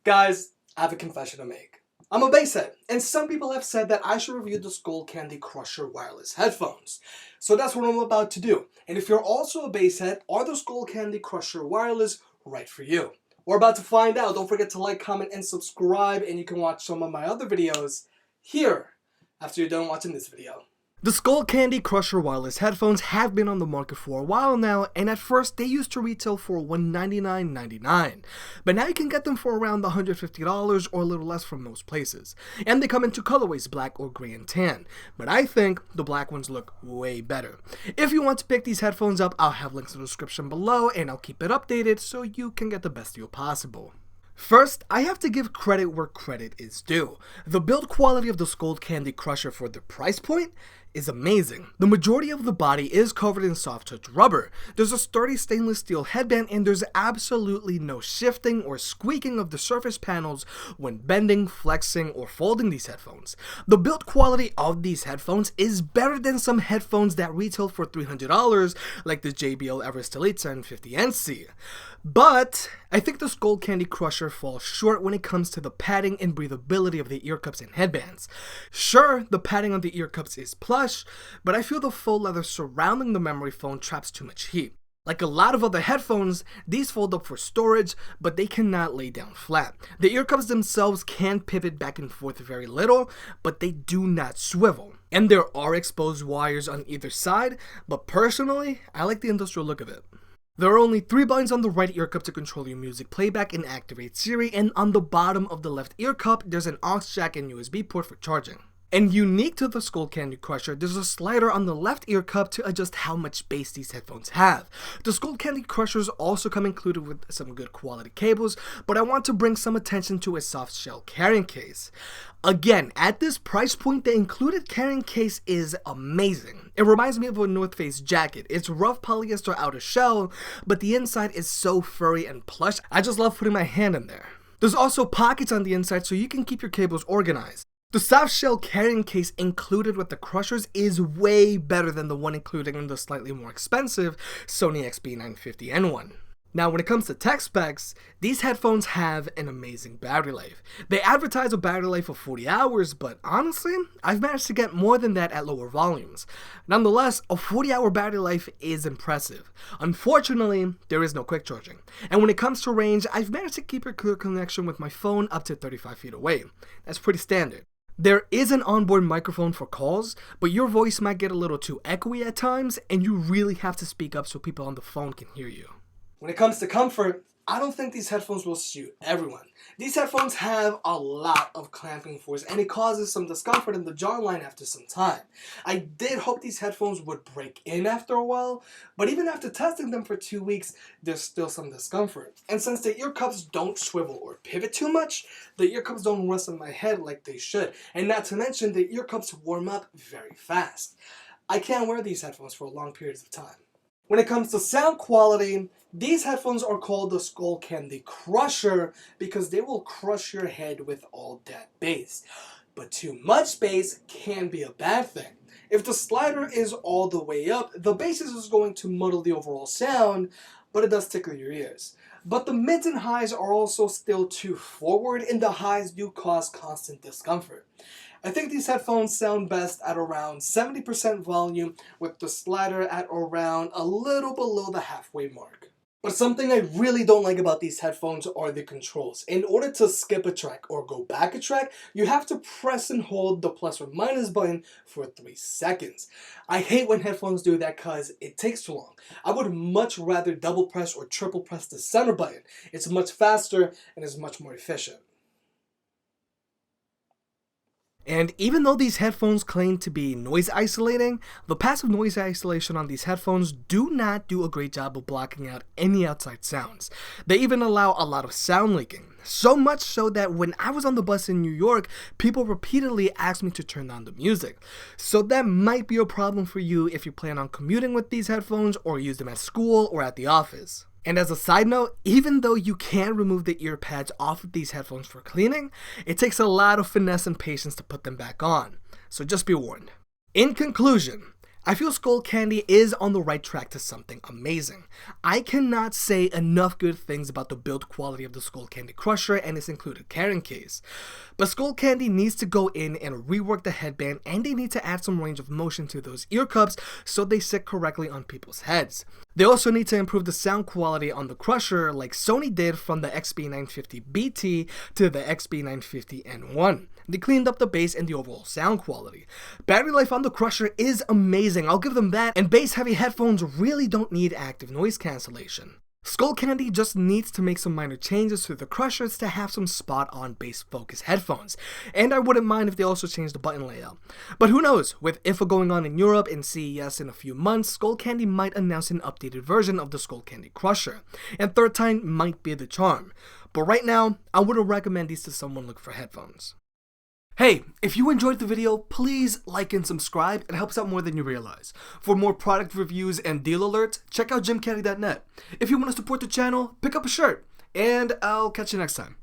Guys, I have a confession to make. I'm a basshead, and some people have said that I should review the Skullcandy Crusher wireless headphones. So that's what I'm about to do. And if you're also a basshead, are the Skullcandy Crusher wireless right for you? We're about to find out. Don't forget to like, comment, and subscribe, and you can watch some of my other videos here after you're done watching this video. The Skullcandy Crusher wireless headphones have been on the market for a while now, and at first they used to retail for $199.99, but now you can get them for around $150 or a little less from most places. And they come in two colorways, black or gray and tan, but I think the black ones look way better. If you want to pick these headphones up, I'll have links in the description below, and I'll keep it updated so you can get the best deal possible. First, I have to give credit where credit is due. The build quality of the Skullcandy Crusher for the price point is amazing. The majority of the body is covered in soft touch rubber. There's a sturdy stainless steel headband, and there's absolutely no shifting or squeaking of the surface panels when bending, flexing, or folding these headphones. The build quality of these headphones is better than some headphones that retail for $300 like the JBL Everest Elite 750NC. But I think the Skullcandy Crusher falls short when it comes to the padding and breathability of the ear cups and headbands. Sure, the padding on the ear cups is plush, but I feel the faux leather surrounding the memory foam traps too much heat. Like a lot of other headphones, these fold up for storage, but they cannot lay down flat. The ear cups themselves can pivot back and forth very little, but they do not swivel. And there are exposed wires on either side, but personally, I like the industrial look of it. There are only 3 buttons on the right ear cup to control your music playback and activate Siri, and on the bottom of the left ear cup, there's an aux jack and USB port for charging. And unique to the Skullcandy Crusher, there's a slider on the left ear cup to adjust how much bass these headphones have. The Skullcandy Crushers also come included with some good quality cables, but I want to bring some attention to a soft shell carrying case. Again, at this price point, the included carrying case is amazing. It reminds me of a North Face jacket. It's rough polyester outer shell, but the inside is so furry and plush. I just love putting my hand in there. There's also pockets on the inside so you can keep your cables organized. The soft shell carrying case included with the Crushers is way better than the one included in the slightly more expensive Sony XB950N1. Now, when it comes to tech specs, these headphones have an amazing battery life. They advertise a battery life of 40 hours, but honestly, I've managed to get more than that at lower volumes. Nonetheless, a 40-hour battery life is impressive. Unfortunately, there is no quick charging. And when it comes to range, I've managed to keep a clear connection with my phone up to 35 feet away. That's pretty standard. There is an onboard microphone for calls, but your voice might get a little too echoey at times, and you really have to speak up so people on the phone can hear you. When it comes to comfort, I don't think these headphones will suit everyone. These headphones have a lot of clamping force, and it causes some discomfort in the jawline after some time. I did hope these headphones would break in after a while, but even after testing them for 2 weeks, there's still some discomfort. And since the ear cups don't swivel or pivot too much, the ear cups don't rest on my head like they should. And not to mention, the ear cups warm up very fast. I can't wear these headphones for long periods of time. When it comes to sound quality, these headphones are called the Skullcandy Crusher because they will crush your head with all that bass. But too much bass can be a bad thing. If the slider is all the way up, the bass is going to muddle the overall sound, but it does tickle your ears. But the mids and highs are also still too forward, and the highs do cause constant discomfort. I think these headphones sound best at around 70% volume, with the slider at around a little below the halfway mark. But something I really don't like about these headphones are the controls. In order to skip a track or go back a track, you have to press and hold the plus or minus button for 3 seconds. I hate when headphones do that because it takes too long. I would much rather double press or triple press the center button. It's much faster and is much more efficient. And even though these headphones claim to be noise isolating, the passive noise isolation on these headphones do not do a great job of blocking out any outside sounds. They even allow a lot of sound leaking. So much so that when I was on the bus in New York, people repeatedly asked me to turn down the music. So that might be a problem for you if you plan on commuting with these headphones or use them at school or at the office. And as a side note, even though you can remove the ear pads off of these headphones for cleaning, it takes a lot of finesse and patience to put them back on. So just be warned. In conclusion, I feel Skullcandy is on the right track to something amazing. I cannot say enough good things about the build quality of the Skullcandy Crusher and its included carrying case. But Skullcandy needs to go in and rework the headband, and they need to add some range of motion to those ear cups so they sit correctly on people's heads. They also need to improve the sound quality on the Crusher like Sony did from the XB950BT to the XB950N1. They cleaned up the bass and the overall sound quality. Battery life on the Crusher is amazing, I'll give them that, and bass-heavy headphones really don't need active noise cancellation. Skullcandy just needs to make some minor changes to the Crushers to have some spot-on bass-focused headphones, and I wouldn't mind if they also changed the button layout. But who knows, with IFA going on in Europe and CES in a few months, Skullcandy might announce an updated version of the Skullcandy Crusher, and third time might be the charm. But right now, I wouldn't recommend these to someone looking for headphones. Hey, if you enjoyed the video, please like and subscribe. It helps out more than you realize. For more product reviews and deal alerts, check out jimcaddy.net. If you want to support the channel, pick up a shirt. And I'll catch you next time.